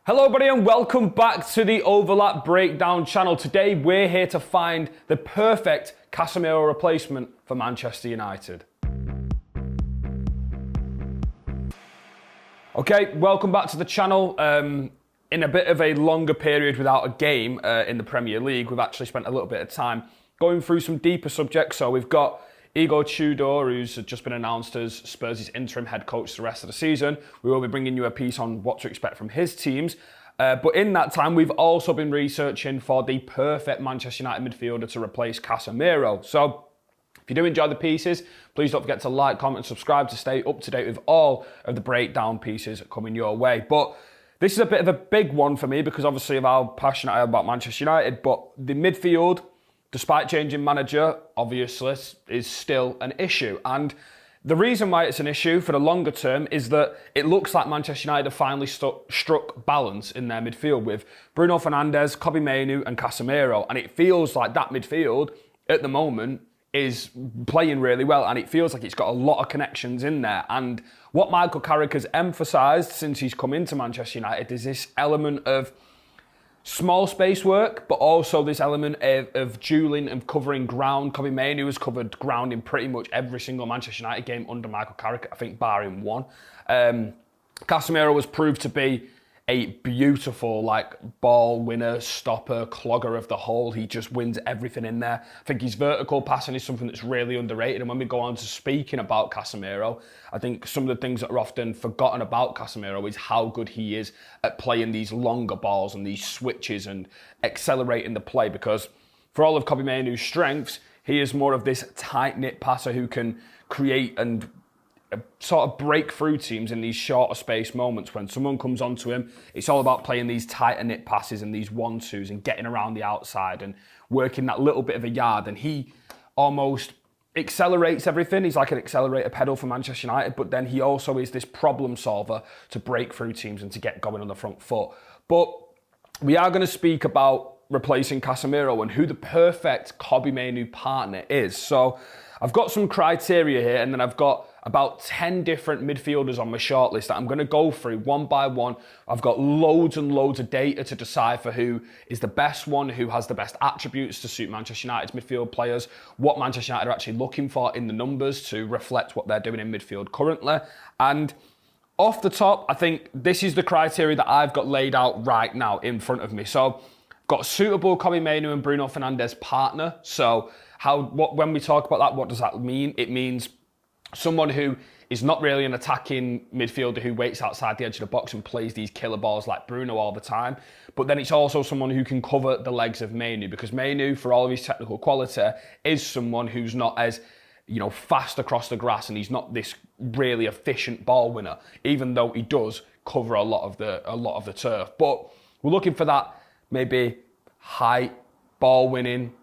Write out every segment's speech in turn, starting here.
Hello buddy and welcome back to the Overlap Breakdown channel. Today we're here to find the perfect Casemiro replacement for Manchester United. Okay, welcome back to the channel. In a bit of a longer period without a game in the Premier League, we've actually spent a little bit of time going through some deeper subjects. So we've got Igor Tudor, who's just been announced as Spurs' interim head coach the rest of the season. We will be bringing you a piece on what to expect from his teams. But in that time, we've also been researching for the perfect Manchester United midfielder to replace Casemiro. So if you do enjoy the pieces, please don't forget to like, comment, and subscribe to stay up to date with all of the breakdown pieces coming your way. But this is a bit of a big one for me because obviously of how passionate I am about Manchester United. But the midfield, despite changing manager, obviously is still an issue. And the reason why it's an issue for the longer term is that it looks like Manchester United have finally struck balance in their midfield with Bruno Fernandes, Kobbie Mainoo and Casemiro. And it feels like that midfield at the moment is playing really well, and it feels like it's got a lot of connections in there. And what Michael Carrick has emphasised since he's come into Manchester United is this element of small space work, but also this element of dueling and covering ground. Kobbie Mainoo has covered ground in pretty much every single Manchester United game under Michael Carrick, I think barring one. Casemiro was proved to be a beautiful ball winner, stopper, clogger of the hole. He just wins everything in there. I think his vertical passing is something that's really underrated. And when we go on to speaking about Casemiro, I think some of the things that are often forgotten about Casemiro is how good he is at playing these longer balls and these switches and accelerating the play. Because for all of Kobbie Mainoo's strengths, he is more of this tight-knit passer who can create and sort of break through teams in these shorter space moments. When someone comes onto him, it's all about playing these tighter knit passes and these 1-2s and getting around the outside and working that little bit of a yard. And he almost accelerates everything. He's like an accelerator pedal for Manchester United, but then he also is this problem solver to break through teams and to get going on the front foot. But we are going to speak about replacing Casemiro and who the perfect Kobbie Mainoo partner is. So I've got some criteria here, and then I've got about 10 different midfielders on my shortlist that I'm going to go through one by one. I've got loads and loads of data to decipher who is the best one, who has the best attributes to suit Manchester United's midfield players, what Manchester United are actually looking for in the numbers to reflect what they're doing in midfield currently. And off the top, I think this is the criteria that I've got laid out right now in front of me. So got a suitable Kobbie Mainoo and Bruno Fernandes partner. So when we talk about that, what does that mean? It means someone who is not really an attacking midfielder who waits outside the edge of the box and plays these killer balls like Bruno all the time. But then it's also someone who can cover the legs of Mainoo, because Mainoo, for all of his technical quality, is someone who's not as fast across the grass, and he's not this really efficient ball winner, even though he does cover a lot of the turf. But we're looking for that maybe height, ball winning,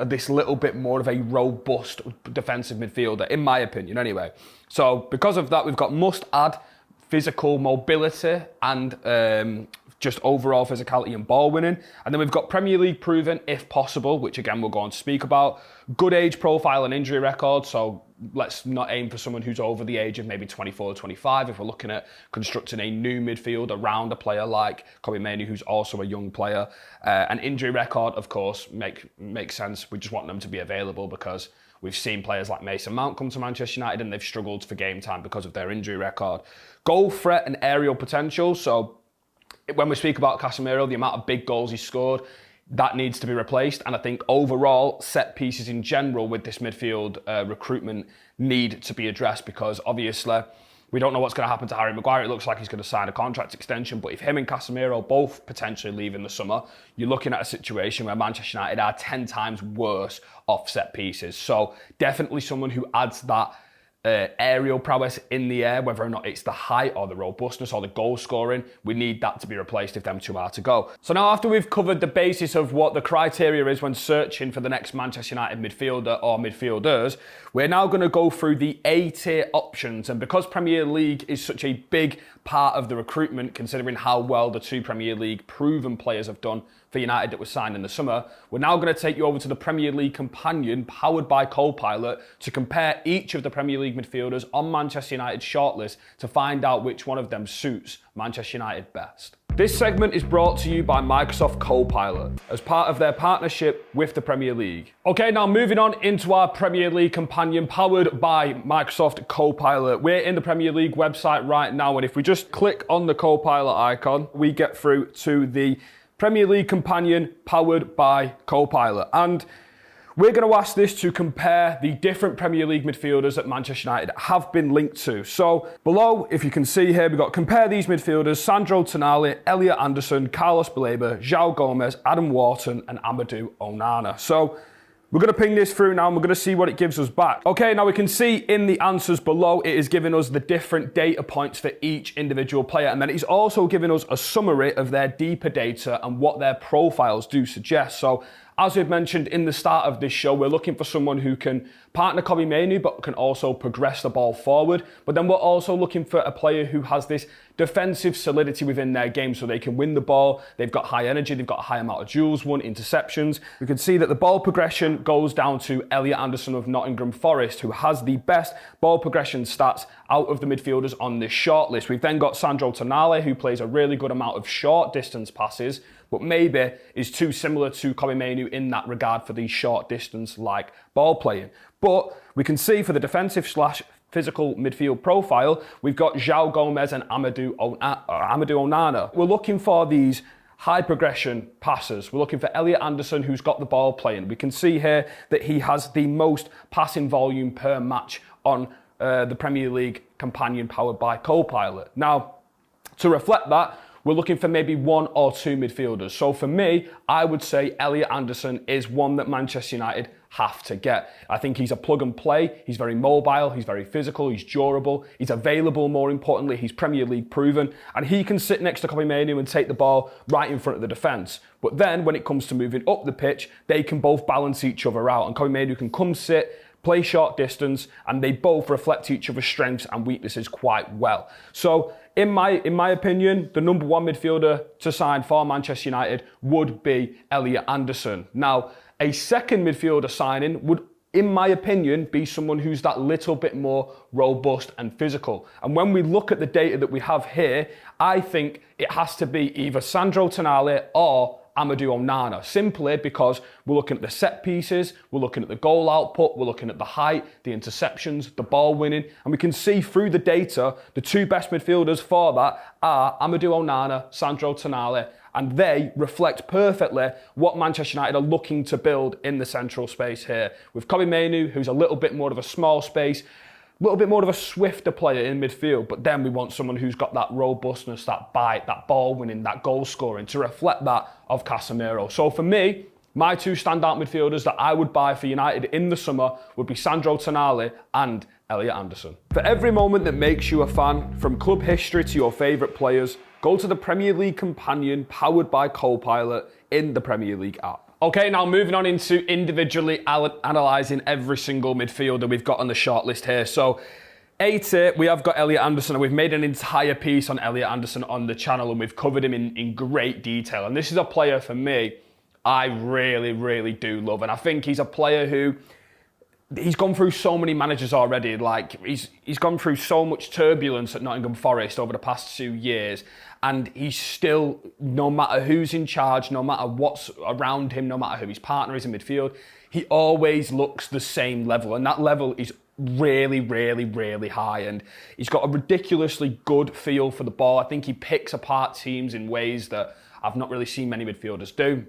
this little bit more of a robust defensive midfielder, in my opinion anyway. So because of that, we've got must add physical mobility and just overall physicality and ball winning. And then we've got Premier League proven if possible, which again we'll go on to speak about. Good age profile and injury record, so let's not aim for someone who's over the age of maybe 24 or 25 if we're looking at constructing a new midfield around a player like Kobbie Mainoo, who's also a young player. An injury record, of course, makes sense. We just want them to be available because we've seen players like Mason Mount come to Manchester United and they've struggled for game time because of their injury record. Goal threat and aerial potential. So when we speak about Casemiro, the amount of big goals he's scored, that needs to be replaced. And I think overall, set pieces in general with this midfield recruitment need to be addressed, because obviously we don't know what's going to happen to Harry Maguire. It looks like he's going to sign a contract extension. But if him and Casemiro both potentially leave in the summer, you're looking at a situation where Manchester United are 10 times worse off set pieces. So definitely someone who adds that aerial prowess in the air, whether or not it's the height or the robustness or the goal scoring, we need that to be replaced if them two are to go. So now, after we've covered the basis of what the criteria is when searching for the next Manchester United midfielder or midfielders, we're now going to go through the A-tier options. And because Premier League is such a big part of the recruitment, considering how well the two Premier League proven players have done for United that was signed in the summer, we're now going to take you over to the Premier League companion powered by Copilot to compare each of the Premier League midfielders on Manchester United's shortlist to find out which one of them suits Manchester United best. This segment is brought to you by Microsoft Copilot as part of their partnership with the Premier League. Okay, now moving on into our Premier League companion powered by Microsoft Copilot. We're in the Premier League website right now, and if we just click on the Copilot icon, we get through to the Premier League companion powered by Copilot. And we're going to ask this to compare the different Premier League midfielders that Manchester United have been linked to. So below, if you can see here, we've got compare these midfielders: Sandro Tonali, Elliot Anderson, Carlos Baleba, João Gomez, Adam Wharton and Amadou Onana. So we're going to ping this through now and we're going to see what it gives us back. Okay, now we can see in the answers below, it is giving us the different data points for each individual player. And then it's also giving us a summary of their deeper data and what their profiles do suggest. So as we've mentioned in the start of this show, we're looking for someone who can partner Kobbie Mainoo, but can also progress the ball forward. But then we're also looking for a player who has this defensive solidity within their game, so they can win the ball. They've got high energy, they've got a high amount of duels won, interceptions. We can see that the ball progression goes down to Elliot Anderson of Nottingham Forest, who has the best ball progression stats out of the midfielders on this shortlist. We've then got Sandro Tonali, who plays a really good amount of short distance passes, but maybe is too similar to Kobbie Mainoo in that regard for these short distance like ball playing. But we can see for the defensive / physical midfield profile, we've got João Gomez and Amadou Onana. We're looking for these high progression passers. We're looking for Elliot Anderson, who's got the ball playing. We can see here that he has the most passing volume per match on the Premier League companion powered by Copilot. Now, to reflect that, we're looking for maybe one or two midfielders. So for me, I would say Elliot Anderson is one that Manchester United have to get. I think he's a plug and play. He's very mobile. He's very physical. He's durable. He's available, more importantly. He's Premier League proven. And he can sit next to Kobbie Mainoo and take the ball right in front of the defence. But then when it comes to moving up the pitch, they can both balance each other out. And Kobbie Mainoo can come sit, play short distance, and they both reflect each other's strengths and weaknesses quite well. So in my opinion, the number one midfielder to sign for Manchester United would be Elliot Anderson. Now, a second midfielder signing would, in my opinion, be someone who's that little bit more robust and physical. And when we look at the data that we have here, I think it has to be either Sandro Tonali or Amadou Onana, simply because we're looking at the set pieces, we're looking at the goal output, we're looking at the height, the interceptions, the ball winning, and we can see through the data, the two best midfielders for that are Amadou Onana, Sandro Tonali, and they reflect perfectly what Manchester United are looking to build in the central space here. With Kobbie Mainoo, who's a little bit more of a small space, a little bit more of a swifter player in midfield, but then we want someone who's got that robustness, that bite, that ball winning, that goal scoring to reflect that of Casemiro. So for me, my two standout midfielders that I would buy for United in the summer would be Sandro Tonali and Elliot Anderson. For every moment that makes you a fan, from club history to your favourite players, go to the Premier League companion powered by Copilot in the Premier League app. Okay, now moving on into individually analysing every single midfielder we've got on the shortlist here. So, we have got Elliot Anderson, and we've made an entire piece on Elliot Anderson on the channel, and we've covered him in great detail. And this is a player, for me, I really, really do love. And I think he's a player who, he's gone through so many managers already. Like, he's gone through so much turbulence at Nottingham Forest over the past 2 years. And he's still, no matter who's in charge, no matter what's around him, no matter who his partner is in midfield, he always looks the same level. And that level is really, really, really high. And he's got a ridiculously good feel for the ball. I think he picks apart teams in ways that I've not really seen many midfielders do.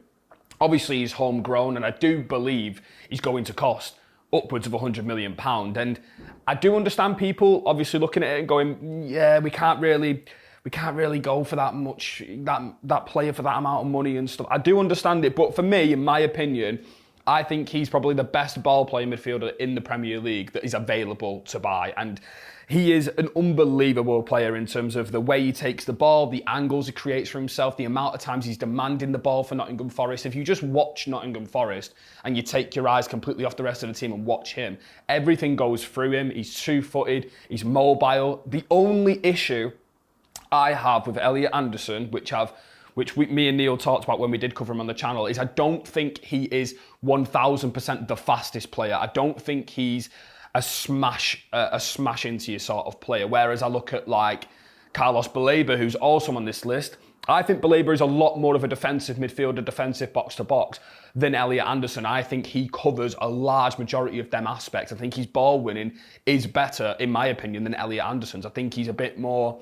Obviously, he's homegrown, and I do believe he's going to cost upwards of £100 million. And I do understand people obviously looking at it and going, yeah, we can't really go for that much, that player for that amount of money and stuff. I do understand it, but for me, in my opinion, I think he's probably the best ball playing midfielder in the Premier League that is available to buy. And he is an unbelievable player in terms of the way he takes the ball, the angles he creates for himself, the amount of times he's demanding the ball for Nottingham Forest. If you just watch Nottingham Forest and you take your eyes completely off the rest of the team and watch him, everything goes through him. He's two-footed, he's mobile. The only issue I have with Elliot Anderson, which me and Neil talked about when we did cover him on the channel, is I don't think he is 1000% the fastest player. I don't think he's a smash into you sort of player. Whereas I look at like Carlos Baleba, who's also on this list, I think Baleba is a lot more of a defensive midfielder, defensive box-to-box than Elliot Anderson. I think he covers a large majority of them aspects. I think his ball winning is better, in my opinion, than Elliot Anderson's. I think he's a bit more...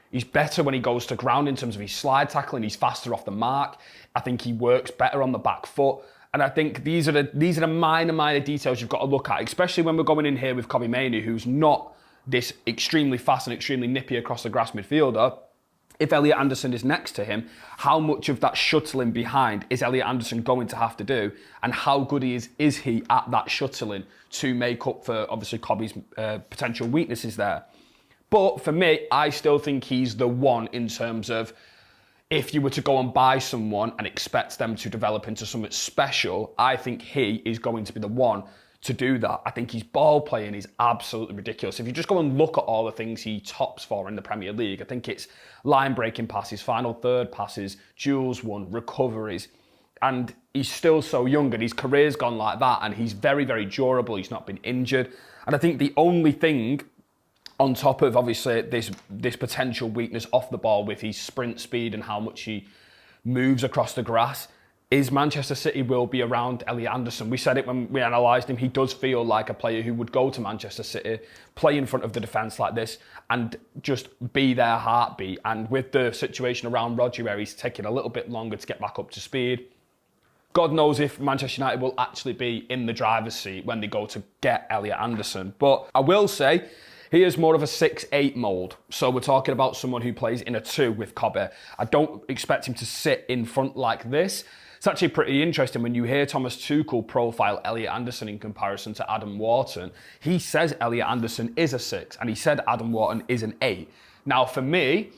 He's better when he goes to ground in terms of his slide tackling. He's faster off the mark. I think he works better on the back foot. And I think these are the minor details you've got to look at, especially when we're going in here with Kobbie Mainoo, who's not this extremely fast and extremely nippy across the grass midfielder. If Elliot Anderson is next to him, how much of that shuttling behind is Elliot Anderson going to have to do? And how good is he at that shuttling to make up for, obviously, Kobbie's potential weaknesses there? But for me, I still think he's the one in terms of if you were to go and buy someone and expect them to develop into something special, I think he is going to be the one to do that. I think his ball playing is absolutely ridiculous. If you just go and look at all the things he tops for in the Premier League, I think it's line-breaking passes, final third passes, duels won, recoveries. And he's still so young and his career's gone like that, and he's very, very durable. He's not been injured. And I think the only thing on top of, obviously, this potential weakness off the ball with his sprint speed and how much he moves across the grass, is Manchester City will be around Elliot Anderson. We said it when we analysed him. He does feel like a player who would go to Manchester City, play in front of the defence like this, and just be their heartbeat. And with the situation around Rodri, where he's taking a little bit longer to get back up to speed, God knows if Manchester United will actually be in the driver's seat when they go to get Elliot Anderson. But I will say, he is more of a 6'8" mould. So we're talking about someone who plays in a 2 with Kobbie. I don't expect him to sit in front like this. It's actually pretty interesting when you hear Thomas Tuchel profile Elliot Anderson in comparison to Adam Wharton. He says Elliot Anderson is a 6 and he said Adam Wharton is an 8. Now for me,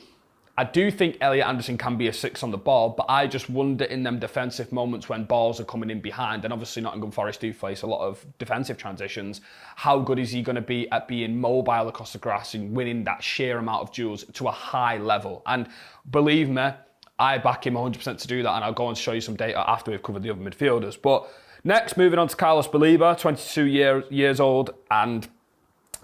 I do think Elliot Anderson can be a 6 on the ball, but I just wonder in them defensive moments when balls are coming in behind, and obviously Nottingham Forest do face a lot of defensive transitions, how good is he going to be at being mobile across the grass and winning that sheer amount of duels to a high level? And believe me, I back him 100% to do that, and I'll go and show you some data after we've covered the other midfielders. But next, moving on to Carlos Baleba, 22 years old, and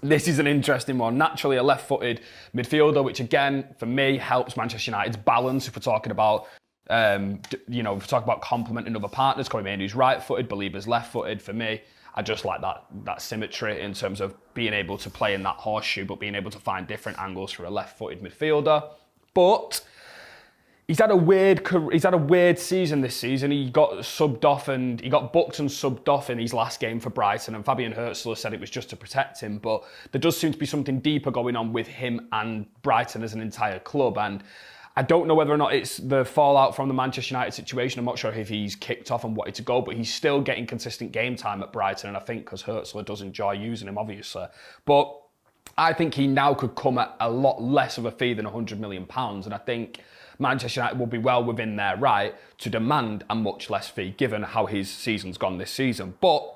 this is an interesting one. Naturally a left-footed midfielder, which again, for me, helps Manchester United's balance. If we're talking about, if we're talking about complementing other partners, Kobbie Mainoo's right-footed, Baleba's left-footed. For me, I just like that symmetry in terms of being able to play in that horseshoe, but being able to find different angles for a left-footed midfielder. But he's had a weird season this season. He got subbed off and he got booked and subbed off in his last game for Brighton, and Fabian Hürzeler said it was just to protect him, but there does seem to be something deeper going on with him and Brighton as an entire club, and I don't know whether or not it's the fallout from the Manchester United situation. I'm not sure if he's kicked off and wanted to go, but he's still getting consistent game time at Brighton, and I think because Hürzeler does enjoy using him, obviously. But I think he now could come at a lot less of a fee than £100 million, and I think Manchester United will be well within their right to demand a much less fee, given how his season's gone this season. But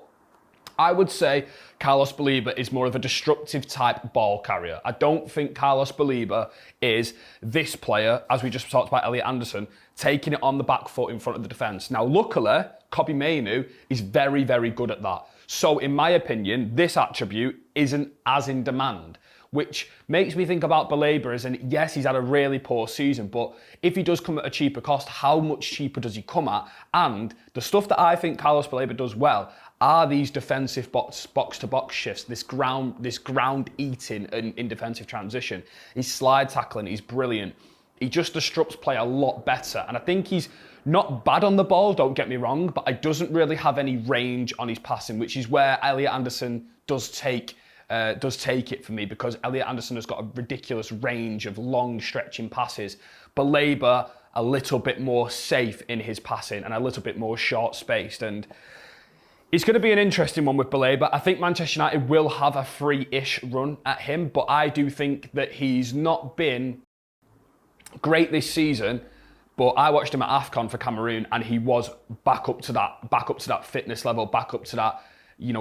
I would say Carlos Baleba is more of a destructive type ball carrier. I don't think Carlos Baleba is this player, as we just talked about Elliot Anderson, taking it on the back foot in front of the defence. Now, luckily, Kobbie Mainoo is very, very good at that. So, in my opinion, this attribute isn't as in demand, which makes me think about Baleba as, and yes, he's had a really poor season, but if he does come at a cheaper cost, how much cheaper does he come at? And the stuff that I think Carlos Baleba does well are these defensive box-to-box shifts, this ground eating in defensive transition. His slide tackling is brilliant. He just disrupts play a lot better. And I think he's not bad on the ball, don't get me wrong, but he doesn't really have any range on his passing, which is where Elliot Anderson does take it for me, because Elliot Anderson has got a ridiculous range of long stretching passes. Baleba, a little bit more safe in his passing and a little bit more short spaced. And it's going to be an interesting one with Baleba. I think Manchester United will have a free-ish run at him, but I do think that he's not been great this season. But I watched him at AFCON for Cameroon, and he was back up to that fitness level, back up to that,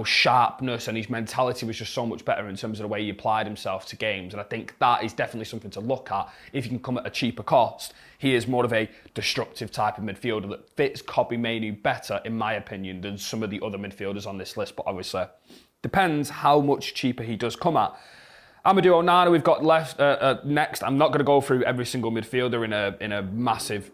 sharpness, and his mentality was just so much better in terms of the way he applied himself to games. And I think that is definitely something to look at. If you can come at a cheaper cost, he is more of a destructive type of midfielder that fits Kobbie Mainoo better, in my opinion, than some of the other midfielders on this list. But obviously, depends how much cheaper he does come at. Amadou Onana we've got left next. I'm not going to go through every single midfielder in a massive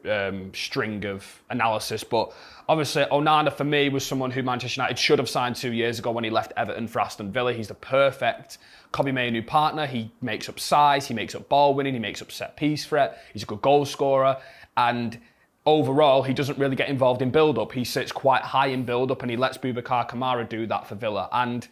string of analysis, but obviously Onana for me was someone who Manchester United should have signed 2 years ago when he left Everton for Aston Villa. He's the perfect Kobbie Mainoo partner. He makes up size, he makes up ball winning, he makes up set piece threat. He's a good goal scorer, and overall, he doesn't really get involved in build-up. He sits quite high in build-up and he lets Boubacar Kamara do that for Villa. And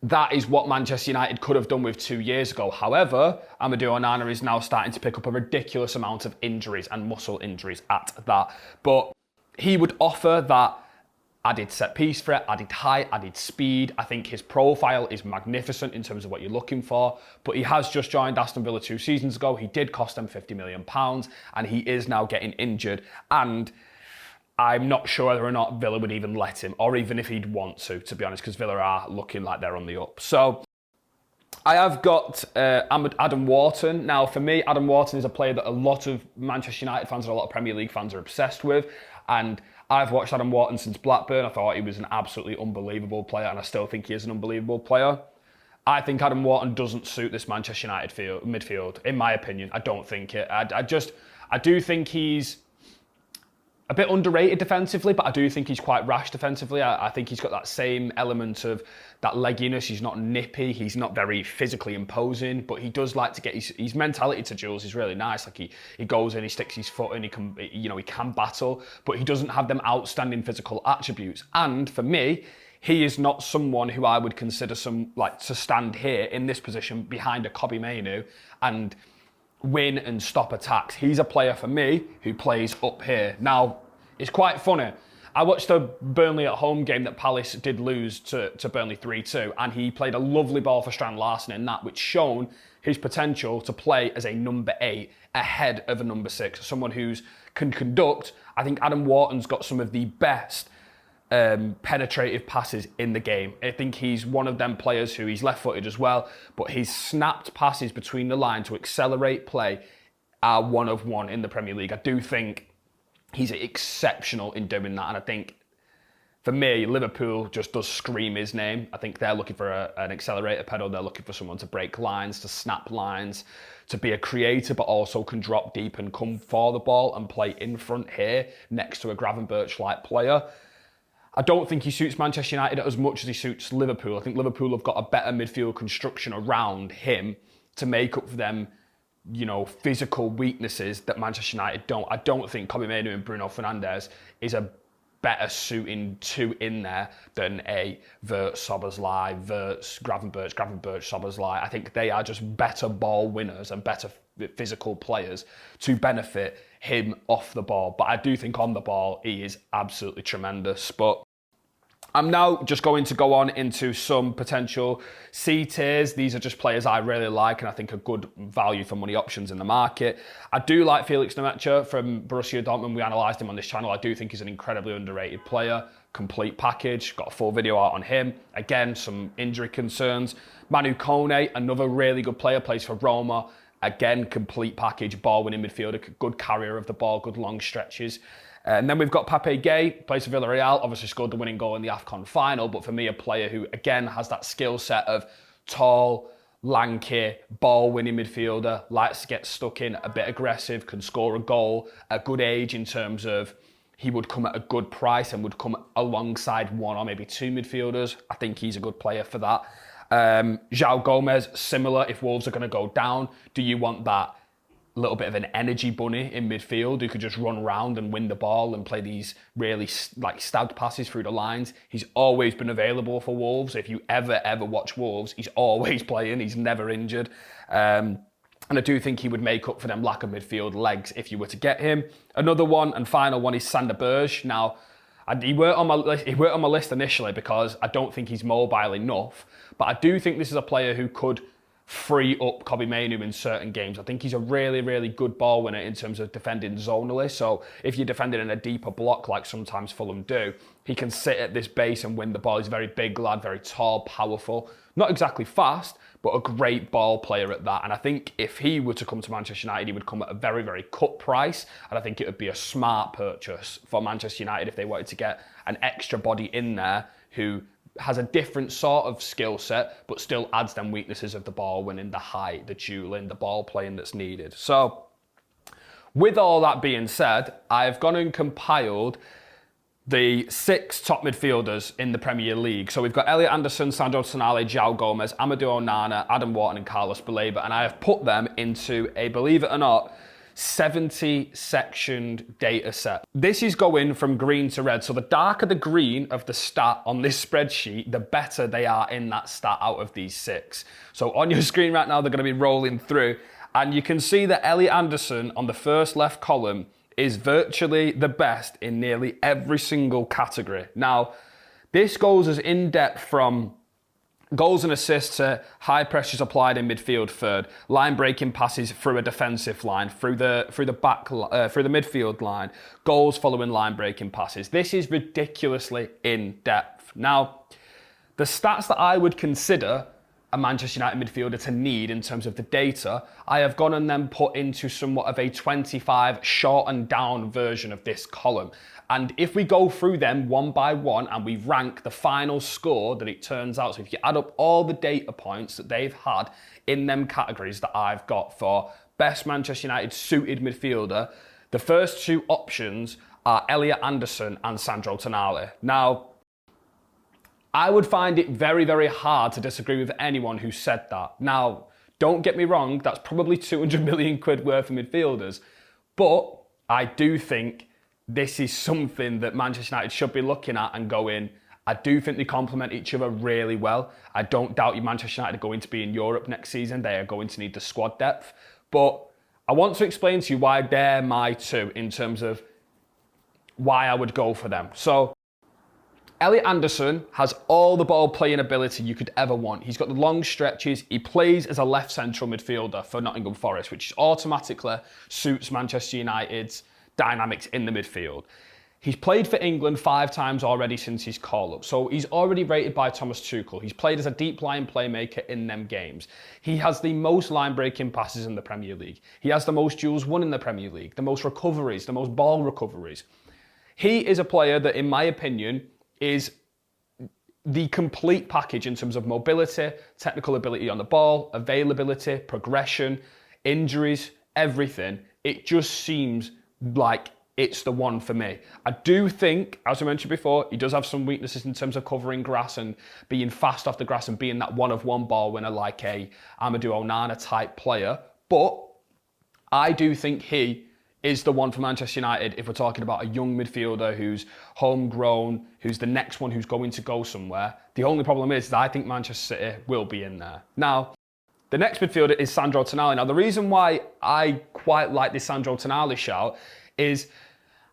that is what Manchester United could have done with 2 years ago. However, Amadou Onana is now starting to pick up a ridiculous amount of injuries and muscle injuries at that. But he would offer that added set piece threat, added height, added speed. I think his profile is magnificent in terms of what you're looking for, but he has just joined Aston Villa 2 seasons ago. He did cost them £50 million and he is now getting injured. And I'm not sure whether or not Villa would even let him, or even if he'd want to be honest, because Villa are looking like they're on the up. So I have got Adam Wharton. Now, for me, Adam Wharton is a player that a lot of Manchester United fans and a lot of Premier League fans are obsessed with. And I've watched Adam Wharton since Blackburn. I thought he was an absolutely unbelievable player, and I still think he is an unbelievable player. I think Adam Wharton doesn't suit this Manchester United midfield, in my opinion. I don't think it. I do think he's a bit underrated defensively, but I do think he's quite rash defensively. I think he's got that same element of that legginess. He's not nippy. He's not very physically imposing, but he does like to get his mentality to Jules is really nice. Like he goes in, he sticks his foot in, he can battle, but he doesn't have them outstanding physical attributes. And for me, he is not someone who I would consider to stand here in this position behind a Kobbie Mainoo and win and stop attacks. He's a player for me who plays up here. Now, it's quite funny. I watched the Burnley at home game that Palace did lose to Burnley 3-2, and he played a lovely ball for Strand Larsen in that, which shown his potential to play as a number 8 ahead of a number 6, someone who can conduct. I think Adam Wharton's got some of the best penetrative passes in the game. I think he's one of them players who he's left-footed as well, but his snapped passes between the line to accelerate play are one of one in the Premier League. I do think he's exceptional in doing that, and I think for me, Liverpool just does scream his name. I think they're looking for an accelerator pedal. They're looking for someone to break lines, to snap lines, to be a creator, but also can drop deep and come for the ball and play in front here next to a Gravenberch-like player. I don't think he suits Manchester United as much as he suits Liverpool. I think Liverpool have got a better midfield construction around him to make up for them, physical weaknesses that Manchester United don't. I don't think Kobbie Mainoo and Bruno Fernandes is a better suiting two in there than a Wirtz, Szoboszlai, Wirtz, Gravenberch, Szoboszlai. I think they are just better ball winners and better physical players to benefit him off the ball. But I do think on the ball, he is absolutely tremendous. But I'm now just going to go on into some potential C tiers. These are just players I really like and I think are good value for money options in the market. I do like Felix Nemecha from Borussia Dortmund. We analysed him on this channel. I do think he's an incredibly underrated player. Complete package. Got a full video out on him. Again, some injury concerns. Manu Kone, another really good player, plays for Roma. Again, complete package, ball-winning midfielder, good carrier of the ball, good long stretches. And then we've got Pape Gueye, plays for Villarreal, obviously scored the winning goal in the AFCON final, but for me, a player who, again, has that skill set of tall, lanky, ball-winning midfielder, likes to get stuck in, a bit aggressive, can score a goal, a good age in terms of he would come at a good price and would come alongside one or maybe two midfielders. I think he's a good player for that. João Gomez, similar. If Wolves are going to go down, do you want that little bit of an energy bunny in midfield who could just run around and win the ball and play these really stabbed passes through the lines? He's always been available for Wolves. If you ever watch Wolves, he's always playing. He's never injured. And I do think he would make up for them lack of midfield legs if you were to get him. Another one and final one is Sander Berge. Now, he weren't on my list initially because I don't think he's mobile enough. But I do think this is a player who could free up Kobbie Mainoo in certain games. I think he's a really, really good ball winner in terms of defending zonally. So if you're defending in a deeper block like sometimes Fulham do, he can sit at this base and win the ball. He's a very big lad, very tall, powerful. Not exactly fast, but a great ball player at that. And I think if he were to come to Manchester United, he would come at a very, very cut price. And I think it would be a smart purchase for Manchester United if they wanted to get an extra body in there who has a different sort of skill set, but still adds them weaknesses of the ball winning, the height, the dueling, the ball playing that's needed. So, with all that being said, I've gone and compiled the 6 top midfielders in the Premier League. So we've got Elliot Anderson, Sandro Tonali, João Gomez, Amadou Onana, Adam Wharton and Carlos Baleba. And I have put them into a, believe it or not, 70-sectioned data set. This is going from green to red. So the darker the green of the stat on this spreadsheet, the better they are in that stat out of these 6. So on your screen right now, they're going to be rolling through. And you can see that Elliot Anderson on the first left column is virtually the best in nearly every single category. Now, this goes as in-depth from goals and assists to high pressures applied in midfield third, line breaking passes through a defensive line, through the midfield line, goals following line breaking passes. This is ridiculously in-depth. Now, the stats that I would consider a Manchester United midfielder to need in terms of the data, I have gone and then put into somewhat of a 25 shortened down version of this column. And if we go through them one by one and we rank the final score that it turns out, so if you add up all the data points that they've had in them categories that I've got for best Manchester United suited midfielder, the first 2 options are Elliot Anderson and Sandro Tonali. Now, I would find it very, very hard to disagree with anyone who said that. Now, don't get me wrong, that's probably 200 million quid worth of midfielders. But I do think this is something that Manchester United should be looking at and going, I do think they complement each other really well. I don't doubt you Manchester United are going to be in Europe next season. They are going to need the squad depth. But I want to explain to you why they're my 2 in terms of why I would go for them. So, Elliot Anderson has all the ball playing ability you could ever want. He's got the long stretches. He plays as a left central midfielder for Nottingham Forest, which automatically suits Manchester United's dynamics in the midfield. He's played for England 5 times already since his call-up, so he's already rated by Thomas Tuchel. He's played as a deep line playmaker in them games. He has the most line-breaking passes in the Premier League. He has the most duels won in the Premier League, the most recoveries, the most ball recoveries. He is a player that, in my opinion, is the complete package in terms of mobility, technical ability on the ball, availability, progression, injuries, everything. It just seems like it's the one for me. I do think, as I mentioned before, he does have some weaknesses in terms of covering grass and being fast off the grass and being that one-of-one ball winner like a Amadou Onana type player. But I do think he is the one for Manchester United if we're talking about a young midfielder who's homegrown, who's the next one who's going to go somewhere. The only problem is that I think Manchester City will be in there. Now, the next midfielder is Sandro Tonali. Now, the reason why I quite like this Sandro Tonali shout is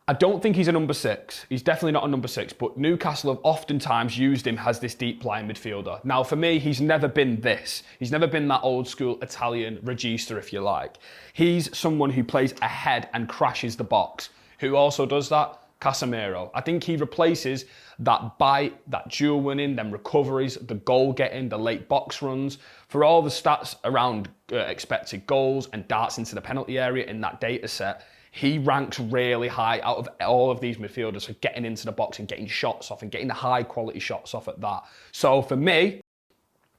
I don't think he's a number 6. He's definitely not a number 6, but Newcastle have oftentimes used him as this deep line midfielder. Now, for me, he's never been this. He's never been that old school Italian regista, if you like. He's someone who plays ahead and crashes the box. Who also does that? Casemiro. I think he replaces that bite, that duel winning, them recoveries, the goal getting, the late box runs. For all the stats around expected goals and darts into the penalty area in that data set, he ranks really high out of all of these midfielders for getting into the box and getting shots off and getting the high quality shots off at that. So for me,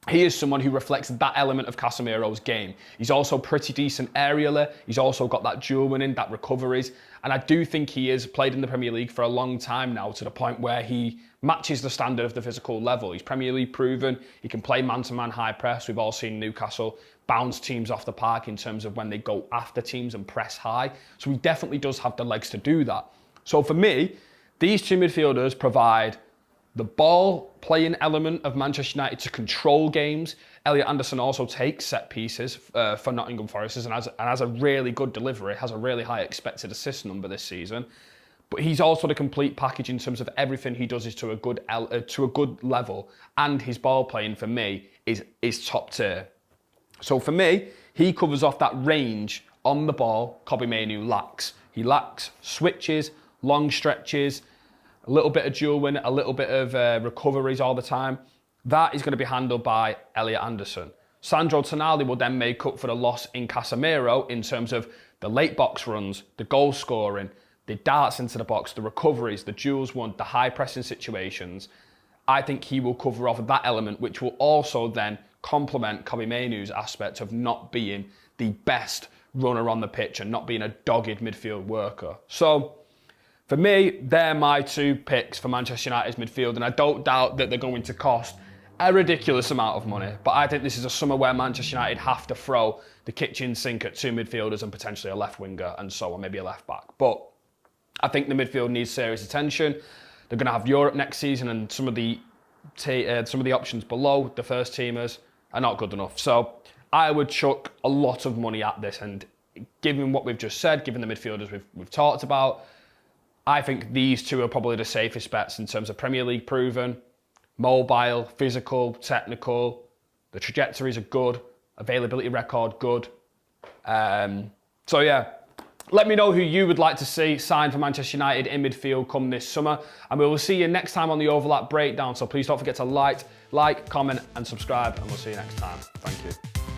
he is someone who reflects that element of Casemiro's game. He's also pretty decent aerially. He's also got that duel winning, that recoveries. And I do think he has played in the Premier League for a long time now, to the point where he matches the standard of the physical level. He's Premier League proven. He can play man-to-man high press. We've all seen Newcastle bounce teams off the park in terms of when they go after teams and press high. So he definitely does have the legs to do that. So for me, these 2 midfielders provide the ball playing element of Manchester United to control games. Elliot Anderson also takes set pieces for Nottingham Forest and has a really good delivery, has a really high expected assist number this season. But he's also the complete package in terms of everything he does is to a good level, and his ball playing for me is top tier. So for me, he covers off that range on the ball Kobbie Mainoo lacks. He lacks switches, long stretches, a little bit of duel win, a little bit of recoveries all the time. That is going to be handled by Elliot Anderson. Sandro Tonali will then make up for the loss in Casemiro in terms of the late box runs, the goal scoring, the darts into the box, the recoveries, the duels won, the high pressing situations. I think he will cover off that element, which will also then complement Kobbie Mainoo's aspect of not being the best runner on the pitch and not being a dogged midfield worker. So, for me, they're my 2 picks for Manchester United's midfield, and I don't doubt that they're going to cost a ridiculous amount of money. But I think this is a summer where Manchester United have to throw the kitchen sink at 2 midfielders and potentially a left winger and so on, maybe a left back. But I think the midfield needs serious attention. They're going to have Europe next season, and some of the options below the first teamers are not good enough. So I would chuck a lot of money at this, and given what we've just said, given the midfielders we've talked about, I think these 2 are probably the safest bets in terms of Premier League proven, mobile, physical, technical. The trajectories are good, availability record good. So yeah, let me know who you would like to see sign for Manchester United in midfield come this summer, and we will see you next time on the Overlap Breakdown. So please don't forget to like, comment and subscribe, and we'll see you next time. Thank you.